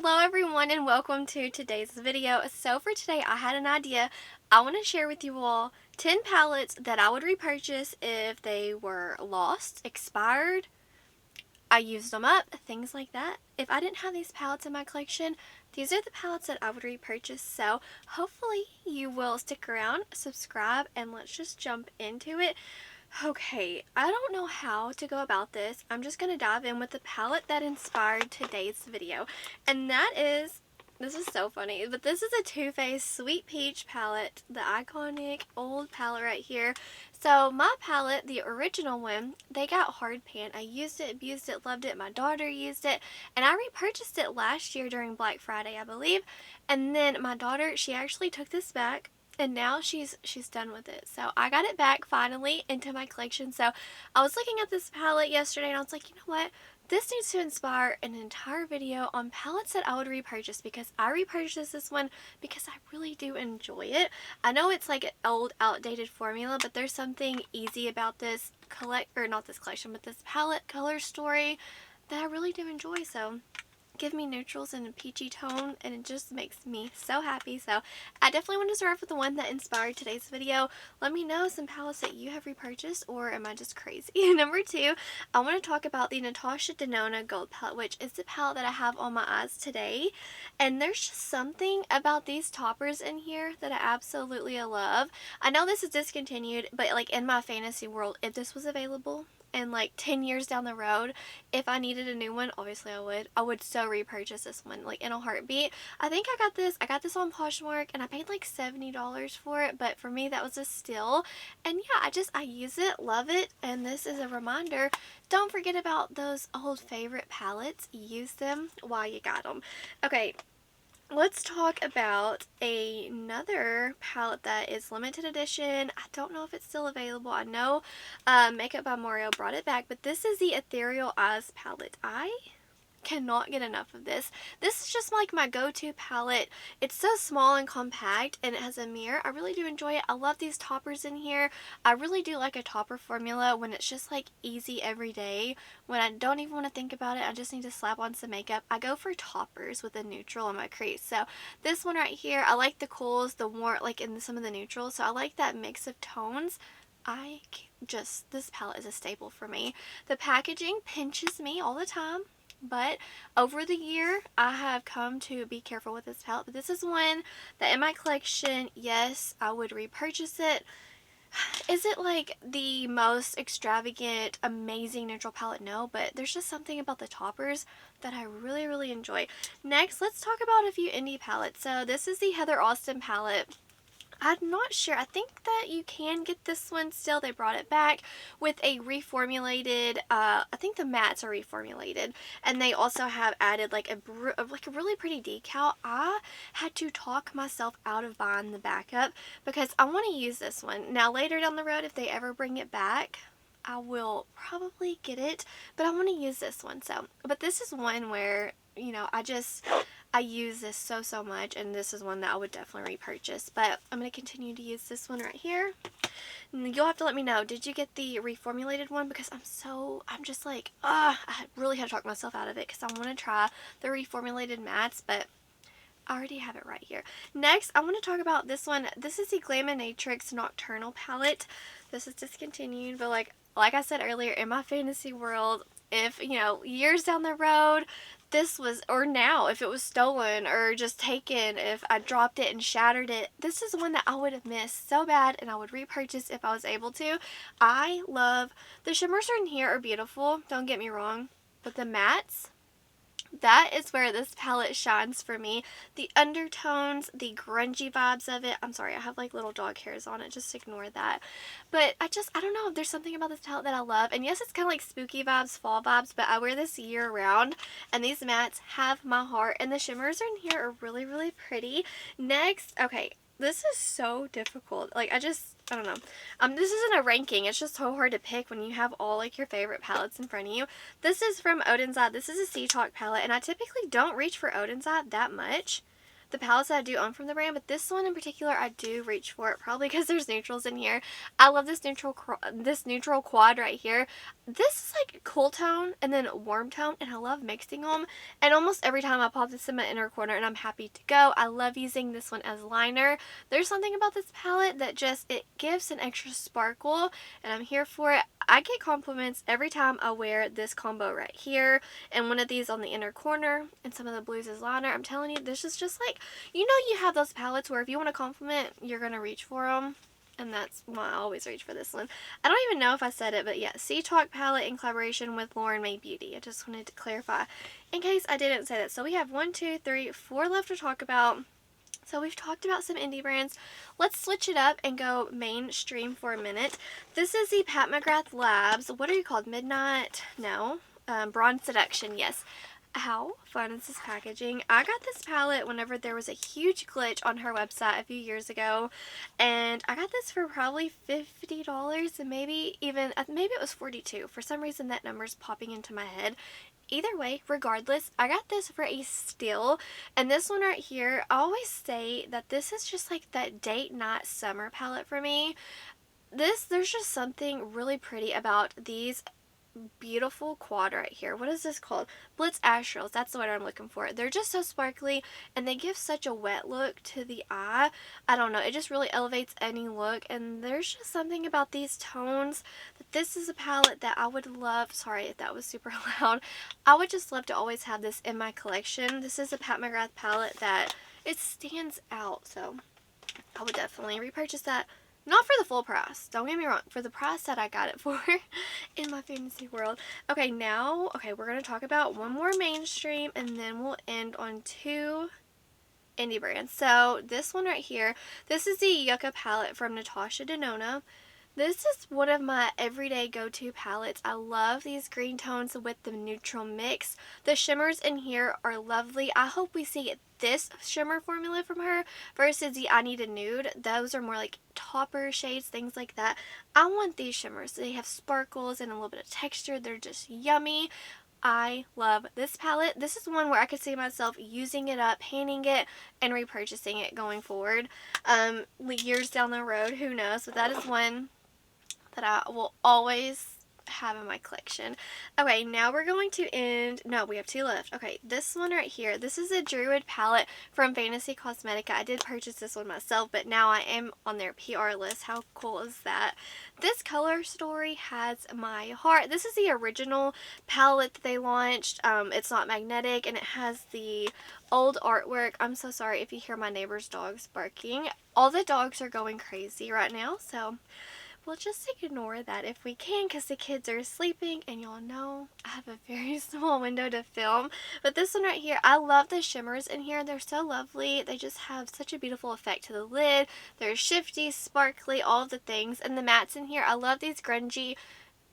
Hello everyone and welcome to today's video. So for today I had an idea. I want to share with you all 10 palettes that I would repurchase if they were lost, expired, I used them up, things like that. If I didn't have these palettes in my collection, these are the palettes that I would repurchase. So hopefully you will stick around, subscribe, and let's just jump into it. Okay, I don't know how to go about this. I'm just going to dive in with the palette that inspired today's video. And that is, this is so funny, but this is a Too Faced Sweet Peach palette. The iconic old palette right here. So my palette, the original one, they got hard pan. I used it, abused it, loved it. My daughter used it. And I repurchased it last year during Black Friday, I believe. And then my daughter, she actually took this back. And now she's done with it. So I got it back finally into my collection. So I was looking at this palette yesterday and I was like, you know what? This needs to inspire an entire video on palettes that I would repurchase, because I repurchased this one because I really do enjoy it. I know it's like an old outdated formula, but there's something easy about this not this collection, but this palette color story that I really do enjoy. So give me neutrals in a peachy tone and it just makes me so happy. So I definitely want to start off with the one that inspired today's video. Let me know some palettes that you have repurchased, or am I just crazy? Number 2, I want to talk about the Natasha Denona Gold palette, which is the palette that I have on my eyes today. And there's just something about these toppers in here that I absolutely love. I know this is discontinued, but like in my fantasy world, if this was available and like 10 years down the road, if I needed a new one, obviously I would so repurchase this one like in a heartbeat. I think I got this on Poshmark and I paid like $70 for it, but for me that was a steal. And yeah, I use it, love it, and this is a reminder, don't forget about those old favorite palettes. Use them while you got them. Okay, let's talk about another palette that is limited edition. I don't know if it's still available. I know Makeup by Mario brought it back, but this is the Ethereal Eyes palette. I cannot get enough of this. This is just like my go-to palette. It's so small and compact and it has a mirror. I really do enjoy it. I love these toppers in here. I really do like a topper formula when it's just like easy every day. When I don't even want to think about it, I just need to slap on some makeup. I go for toppers with a neutral in my crease. So this one right here, I like the cools, the warm, like in some of the neutrals. So I like that mix of tones. This palette is a staple for me. The packaging pinches me all the time, but over the year I have come to be careful with this palette. But this is one that in my collection, yes, I would repurchase it. Is it like the most extravagant, amazing neutral palette? No, but there's just something about the toppers that I really, really enjoy. Next, let's talk about a few indie palettes. So this is the Heather Austin palette. I'm not sure. I think that you can get this one still. They brought it back with a reformulated, I think the mattes are reformulated. And they also have added like a really pretty decal. I had to talk myself out of buying the backup because I want to use this one. Now later down the road, if they ever bring it back, I will probably get it. But I want to use this one. So, but this is one where, you know, I use this so much, and this is one that I would definitely repurchase. But I'm going to continue to use this one right here. And you'll have to let me know, did you get the reformulated one? Because I'm just like, I really had to talk myself out of it because I want to try the reformulated mattes, but I already have it right here. Next, I want to talk about this one. This is the Glaminatrix Nocturnal palette. This is discontinued, but like I said earlier, in my fantasy world, if, you know, years down the road, this was, or now, if it was stolen or just taken, if I dropped it and shattered it, this is one that I would have missed so bad and I would repurchase if I was able to. I love, the shimmers in here are beautiful, don't get me wrong, but the mattes, that is where this palette shines for me. The undertones, the grungy vibes of it. I'm sorry, I have like little dog hairs on it. Just ignore that. But I don't know. There's something about this palette that I love. And yes, it's kind of like spooky vibes, fall vibes, but I wear this year round. And these mattes have my heart. And the shimmers in here are really, really pretty. Next, okay, this is so difficult. Like, I don't know. This isn't a ranking. It's just so hard to pick when you have all, like, your favorite palettes in front of you. This is from Odin's Eye. This is a Sea Talk palette, and I typically don't reach for Odin's Eye that much. the palettes that I do own from the brand, but this one in particular I do reach for it, probably because there's neutrals in here. I love this neutral quad right here. This is like cool tone and then warm tone, and I love mixing them. And almost every time I pop this in my inner corner and I'm happy to go. I love using this one as liner. There's something about this palette that just, it gives an extra sparkle, and I'm here for it. I get compliments every time I wear this combo right here and one of these on the inner corner and some of the blues as liner. I'm telling you, this is just like, you know, you have those palettes where if you want a compliment, you're going to reach for them. And that's why I always reach for this one. I don't even know if I said it, but yeah, Sea Talk palette in collaboration with Lauren May Beauty. I just wanted to clarify in case I didn't say that. So we have 1, 2, 3, 4 left to talk about. So we've talked about some indie brands. Let's switch it up and go mainstream for a minute. This is the Pat McGrath Labs. What are you called? Midnight? No. Bronze Seduction. Yes. How fun is this packaging? I got this palette whenever there was a huge glitch on her website a few years ago, and I got this for probably $50 and maybe it was $42. For some reason that number's popping into my head. Either way, regardless, I got this for a steal. And this one right here, I always say that this is just like that date night summer palette for me. There's just something really pretty about these beautiful quad right here. What is this called? Blitz Astrals. That's the word I'm looking for. They're just so sparkly and they give such a wet look to the eye. I don't know. It just really elevates any look, and there's just something about these tones that this is a palette that I would love. Sorry if that was super loud. I would just love to always have this in my collection. This is a Pat McGrath palette that it stands out, so I would definitely repurchase that. Not for the full price, don't get me wrong, for the price that I got it for in my fantasy world. Okay, we're going to talk about one more mainstream, and then we'll end on 2 indie brands. So this one right here, this is the Yucca palette from Natasha Denona. This is one of my everyday go-to palettes. I love these green tones with the neutral mix. The shimmers in here are lovely. I hope we see this shimmer formula from her versus the I Need a Nude. Those are more like topper shades, things like that. I want these shimmers. They have sparkles and a little bit of texture. They're just yummy. I love this palette. This is one where I could see myself using it up, painting it, and repurchasing it going forward. Years down the road, who knows, but that is one that I will always have in my collection. Okay, now we're going to end. No, we have 2 left. Okay, this one right here. This is a Druid palette from Fantasy Cosmetica. I did purchase this one myself, but now I am on their PR list. How cool is that? This color story has my heart. This is the original palette that they launched. It's not magnetic, and it has the old artwork. I'm so sorry if you hear my neighbor's dogs barking. All the dogs are going crazy right now, so we'll just ignore that if we can, because the kids are sleeping, and y'all know I have a very small window to film. But this one right here, I love the shimmers in here. They're so lovely. They just have such a beautiful effect to the lid. They're shifty, sparkly, all of the things. And the mattes in here, I love these grungy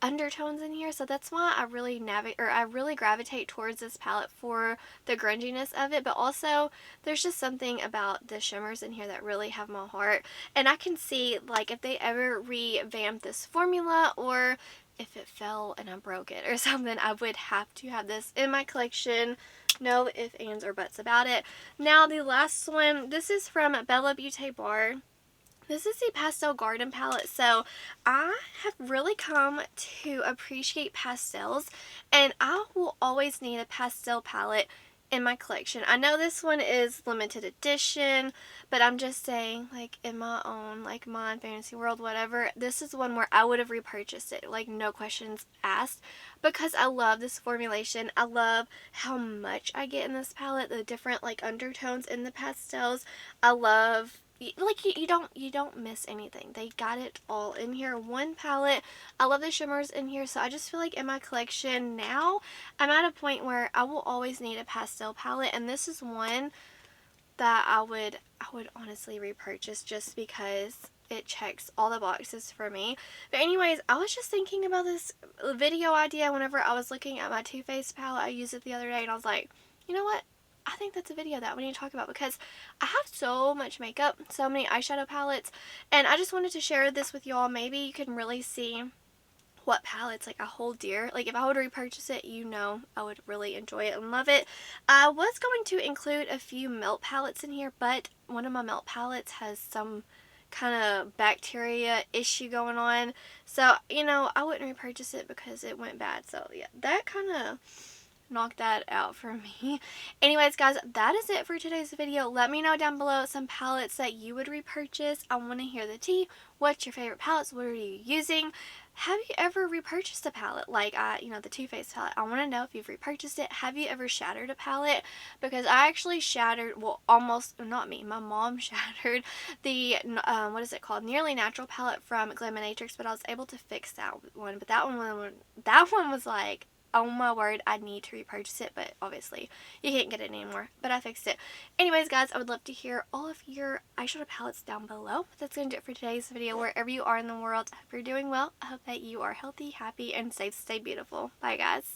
undertones in here, so that's why I really gravitate towards this palette for the grunginess of it. But also there's just something about the shimmers in here that really have my heart, and I can see like if they ever revamp this formula, or if it fell and I broke it or something, I would have to have this in my collection. No ifs, ands, or buts about it. Now the last one, this is from Bella Beauty Bar. This is the Pastel Garden palette. So I have really come to appreciate pastels, and I will always need a pastel palette in my collection. I know this one is limited edition, but I'm just saying, like, in my own, like, mine, fantasy world, whatever, this is one where I would have repurchased it, like, no questions asked, because I love this formulation. I love how much I get in this palette, the different, like, undertones in the pastels. I love, like, you don't miss anything. They got it all in here, one palette. I love the shimmers in here, so I just feel like in my collection now, I'm at a point where I will always need a pastel palette, and this is one that I would honestly repurchase just because it checks all the boxes for me. But anyways, I was just thinking about this video idea whenever I was looking at my Too Faced palette. I used it the other day, and I was like, you know what? I think that's a video that we need to talk about, because I have so much makeup, so many eyeshadow palettes, and I just wanted to share this with y'all. Maybe you can really see what palettes like I hold dear. Like if I would repurchase it, you know I would really enjoy it and love it. I was going to include a few melt palettes in here, but one of my melt palettes has some kind of bacteria issue going on, so you know I wouldn't repurchase it because it went bad. So yeah, that kind of knocked that out for me. Anyways guys, that is it for today's video. Let me know down below some palettes that you would repurchase. I want to hear the tea. What's your favorite palettes? What are you using? Have you ever repurchased a palette? Like you know, the Too Faced palette. I want to know if you've repurchased it. Have you ever shattered a palette? Because I actually shattered, well, almost, not me, my mom shattered the what is it called, Nearly Natural palette from Glaminatrix, but I was able to fix that one. But that one was like, oh my word, I need to repurchase it, but obviously you can't get it anymore, but I fixed it. Anyways guys, I would love to hear all of your eyeshadow palettes down below. But that's going to do it for today's video. Wherever you are in the world, I hope you're doing well. I hope that you are healthy, happy, and safe. Stay beautiful. Bye guys.